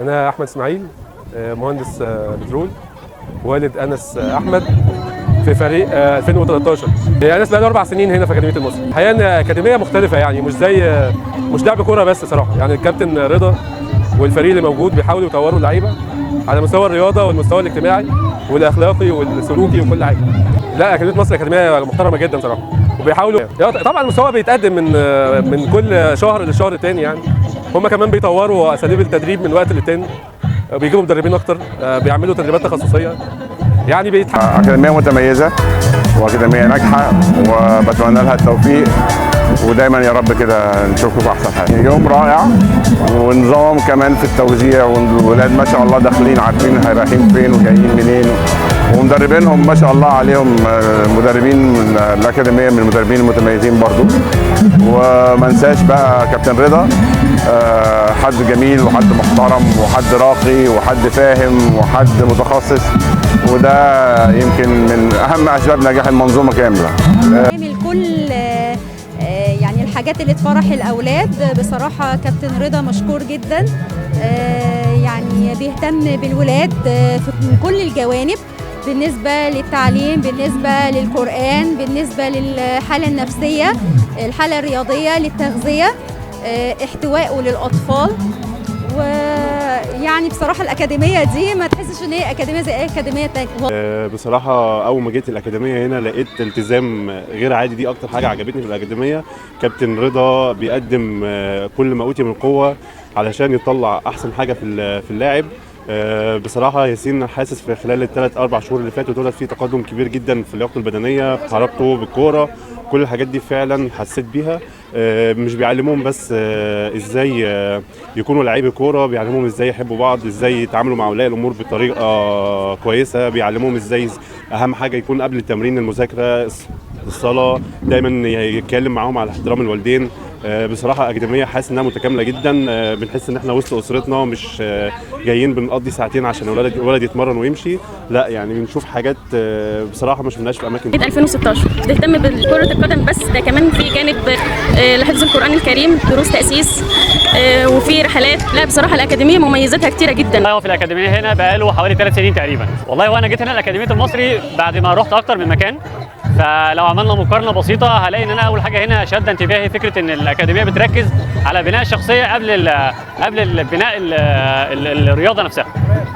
أنا أحمد إسماعيل، مهندس بترول، والد أنس أحمد في فريق 2013. أنس بقى له 4 سنين هنا في أكاديمية المصري. الحقيقة إن أكاديمية مختلفة، يعني مش لعب كورة بس صراحة. يعني الكابتن رضا والفريق اللي موجود بيحاولوا يطوروا اللعيبة على مستوى الرياضة والمستوى الاجتماعي والأخلاقي والسلوكي وكل حاجة. لا، أكاديمية مصر أكاديمية محترمة جدا صراحة، وبيحاولوا طبعا المستوى بيتقدم من كل شهر للشهر الثاني. يعني هم كمان بيطوروا أساليب التدريب من وقت للتاني، بيجيبوا مدربين اكتر، بيعملوا تدريبات تخصصيه. يعني اكاديميه متميزه واكاديميه ناجحه، وبتمنى لها التوفيق، ودايما يا رب كده نشوفكم في احسن حال. يوم رائع، ونظام كمان في التوزيع، والولاد ما شاء الله داخلين عارفين رايحين فين وجايين منين، ومدربينهم ما شاء الله عليهم مدربين الاكاديميه من المدربين المتميزين برضو. وما انساش بقى كابتن رضا، حد جميل وحد محترم وحد راقي وحد فاهم وحد متخصص، وده يمكن من اهم اسباب نجاح المنظومه كامله. بيعمل كل يعني الحاجات اللي تفرح الاولاد. بصراحه كابتن رضا مشكور جدا، يعني بيهتم بالولاد في كل الجوانب، بالنسبه للتعليم، بالنسبه للقرآن، بالنسبه للحاله النفسيه، الحاله الرياضيه، للتغذيه، احتوائه للاطفال. ويعني بصراحه الاكاديميه دي ما تحسش ان هي اكاديميه زي اي اكاديميه تانية. بصراحه اول ما جيت الاكاديميه هنا لقيت التزام غير عادي، دي اكتر حاجه عجبتني في الاكاديميه. كابتن رضا بيقدم كل ما اوتي من قوه علشان يطلع احسن حاجه في اللاعب. بصراحه ياسين حاسس في خلال ال3-4 شهور اللي فاتوا دولت في تقدم كبير جدا في لياقته البدنيه، في حركته بالكوره، كل الحاجات دي فعلا حسيت بيها. مش بيعلموهم بس ازاي يكونوا لعيبه كوره، بيعلموهم ازاي يحبوا بعض، ازاي يتعاملوا مع اولياء الامور بطريقه كويسه، بيعلموهم ازاي اهم حاجه يكون قبل التمرين المذاكره، الصلاه، دايما يتكلم معاهم على احترام الوالدين. بصراحه اكاديميه حاسس انها متكامله جدا. بنحس ان احنا وسط اسرتنا، مش جايين بنقضي ساعتين عشان ولد يتمرن ويمشي، لا يعني بنشوف حاجات بصراحه ما شفناهاش في اماكن. 2016 بتهتم بكره القدم، بس ده كمان في جانب لحفظ القران الكريم، دروس تاسيس، وفي رحلات. لا بصراحه الاكاديميه مميزاتها كتيره جدا. هو في الاكاديميه هنا بقاله حوالي 3 سنين تقريبا. والله وانا جيت هنا الاكاديميه المصري بعد ما رحت اكتر من مكان، فلو عملنا مقارنه بسيطه هلاقي ان انا اول حاجه هنا شد انتباهي فكره ان الاكاديميه بتركز على بناء الشخصيه قبل بناء الرياضه نفسها.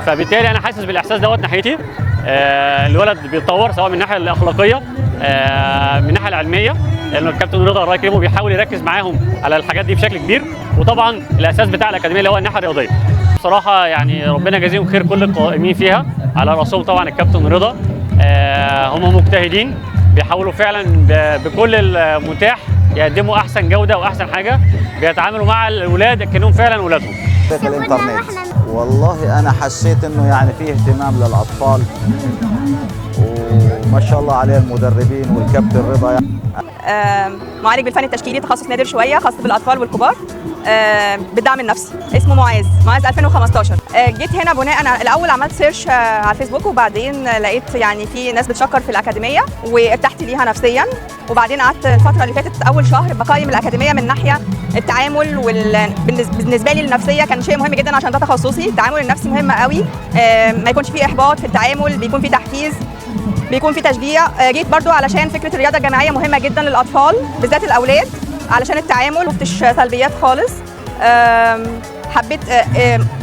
فبالتالي انا حاسس بالاحساس دوت ناحيتي. الولد بيتطور سواء من الناحيه الاخلاقيه، من الناحيه العلميه، لان الكابتن رضا الله يكرمه بيحاول يركز معاهم على الحاجات دي بشكل كبير. وطبعا الاساس بتاع الاكاديميه اللي هو الناحيه الرياضيه. بصراحه يعني ربنا يجازيهم خير كل القائمين فيها، على راسهم طبعا الكابتن رضا. هم مجتهدين، بيحاولوا فعلا بكل المتاح يقدموا احسن جوده واحسن حاجه، بيتعاملوا مع الاولاد كانهم فعلا اولادهم. في الانترنت والله انا حسيت انه يعني فيه اهتمام للاطفال، وما شاء الله عليه المدربين والكابتن رضا. معالج بالفن التشكيلي، تخصص نادر شويه، خاص بالاطفال والكبار، بالدعم النفسي، اسمه معاذ 2015. جيت هنا بناء انا الاول عملت سيرش على الفيسبوك، وبعدين لقيت يعني في ناس بتشكر في الاكاديميه وارتحت ليها نفسيا. وبعدين قعدت الفتره اللي فاتت اول شهر بقيم الاكاديميه من ناحيه التعامل، بالنسبه لي النفسيه كان شيء مهم جدا عشان ده تخصصي. التعامل النفسي مهم قوي، ما يكونش فيه احباط في التعامل، بيكون فيه تحفيز، بيكون في تشجيع. جيت برضو علشان فكره الرياضه الجماعيه مهمه جدا للاطفال بالذات الاولاد، علشان التعامل مفتش سلبيات خالص. حبيت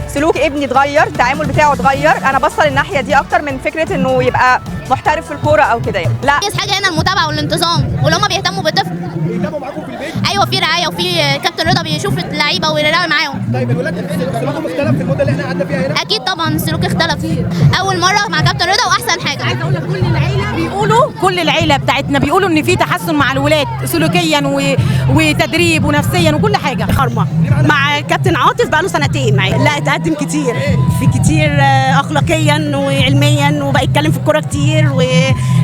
سلوك ابني اتغير، التعامل بتاعه اتغير، انا بصل الناحيه دي اكتر من فكره انه يبقى محترف في الكوره او كده. لا حاجه هنا المتابعه والانتظام، ولو ما بيهتموا بالطفل. بيتابعوا معاكم في البيت؟ ايوه، في رعايه، وفي كابتن رضا بيشوف اللعيبه ويراعي معاهم. طيب الولاد سلوكهم اختلف في المده اللي احنا قعدنا فيها هنا؟ اكيد طبعا السلوك اختلف. اول مره مع كابتن رضا واحسن حاجه. عايزه اقول لك كل العيله بتاعتنا بيقولوا ان في تحسن مع الولاد سلوكيا وتدريب ونفسيا وكل حاجه. خرمه مع كابتن عاطف بقاله 2 سنين معايا. لا اتقدم كتير اخلاقيا وعلميا، وبقى يتكلم في الكوره كتير،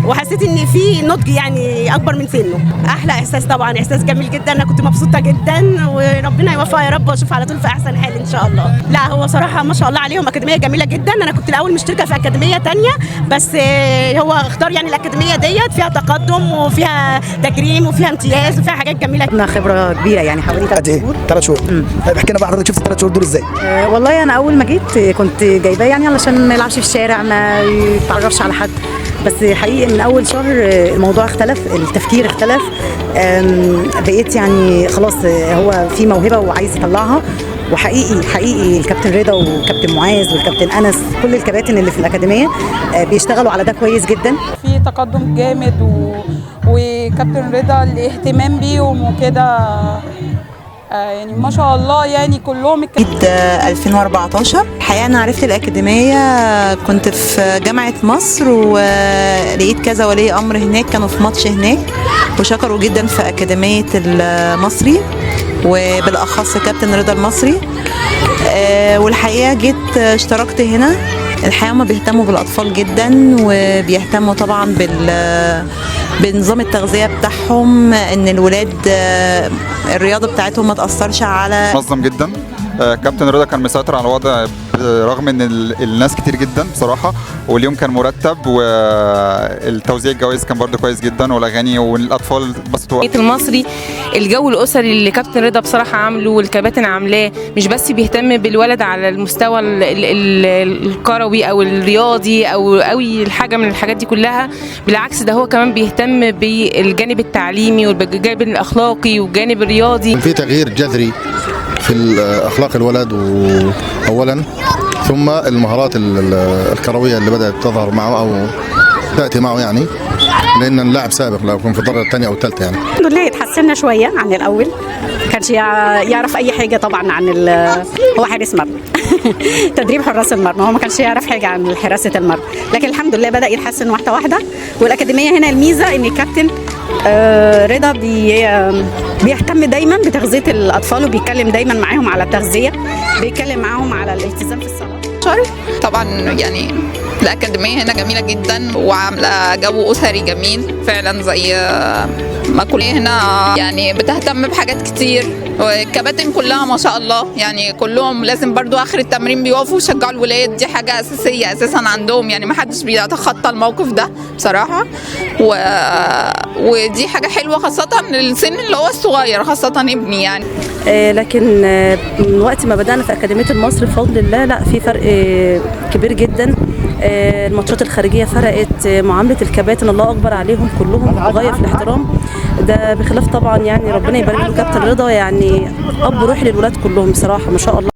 وحسيت ان في نضج يعني اكبر من سنه. احلى احساس طبعا، احساس جميل جدا. انا كنت مبسوطه جدا، وربنا يوفقها يا رب، واشوف على طول في احسن حال ان شاء الله. لا هو صراحه ما شاء الله عليهم، اكاديميه جميله جدا. انا كنت الاول مشتركه في اكاديميه تانية، بس هو اختار يعني الاكاديميه ديت فيها تقدم وفيها تكريم وفيها امتياز وفيها حاجات جميله. لنا خبره كبيره يعني حوالي 3 شهور. 3 شهور. طيب احكي لنا بقى حضرتك شفت ال3 شهور دول ازاي؟ والله انا اول ما جيت كنت جايباه يعني علشان ما يلعبش في الشارع، ما يتعرفش على حد، بس حقيقي من اول شهر الموضوع اختلف، التفكير اختلف. بقيت يعني خلاص هو في موهبه وعايز يطلعها، وحقيقي الكابتن رضا والكابتن معاذ والكابتن انس كل الكباتن اللي في الاكاديميه بيشتغلوا على ده كويس جدا. في تقدم جامد وكابتن رضا الاهتمام بيهم وكده، يعني ما شاء الله يعني كلهم. جيت 2014 الحقيقه انا عرفت الاكاديميه كنت في جامعه مصر، ولقيت كذا ولي امر هناك كانوا في ماتش هناك وشكروا جدا في اكاديميه المصري وبالاخص كابتن رضا المصري. والحقيقه جيت اشتركت هنا. الحقيقه هم بيهتموا بالاطفال جدا وبيهتموا طبعا بنظام التغذيه بتاعهم، ان الولاد الرياضه بتاعتهم ما تاثرش على. منظم جدا. كابتن رضا كان مسيطر على الوضع رغم ان الناس كتير جدا بصراحه، واليوم كان مرتب، والتوزيع الجوائز كان برضو كويس جدا، والاغاني والاطفال بسطوا. المصري الجو الاسري اللي كابتن رضا بصراحه عامله والكباتن عاملاه، مش بس بيهتم بالولد على المستوى الكروي او الرياضي او الحاجه من الحاجات دي كلها، بالعكس ده هو كمان بيهتم بالجانب التعليمي والجانب الاخلاقي والجانب الرياضي. في تغيير جذري في اخلاق الولد اولا، ثم المهارات الكرويه اللي بدات تظهر معه او تاتي معه، يعني لان اللاعب سابق لو كان في الدرجه الثانيه او الثالثه يعني. الحمد لله اتحسنا شويه عن الاول، ما كانش يعرف اي حاجه طبعا عن هو حارس مرمى تدريب حراس المرمى، هو ما كانش يعرف حاجه عن حراسه المرمى، لكن الحمد لله بدا يتحسن واحده واحده. والاكاديميه هنا الميزه ان الكابتن رضا بيهتم دايما بتغذيه الاطفال، وبيتكلم دايما معاهم على التغذيه، بيتكلم معاهم على الالتزام في الصلاه. طبعا يعني الأكاديمية هنا جميلة جدا وعاملة جو أسري جميل فعلا، زي ما كل هنا يعني بتهتم بحاجات كتير، والكباتن كلها ما شاء الله يعني كلهم لازم برضو آخر التمرين بيقفوا يشجعوا الولاد، دي حاجة أساسية أساسا عندهم، يعني ما حدش بيتخطى الموقف ده بصراحة، ودي حاجة حلوة خاصة للسن اللي هو الصغير، خاصة ابني يعني. لكن من وقت ما بدأنا في أكاديمية المصري بفضل الله لا في فرق كبير جدا. الماتشات الخارجية فرقت، معاملة الكباتن الله أكبر عليهم كلهم غاية في الاحترام، ده بخلاف طبعا يعني ربنا يبارك له كابتن رضا، يعني أب روحي للولاد كلهم بصراحة ما شاء الله.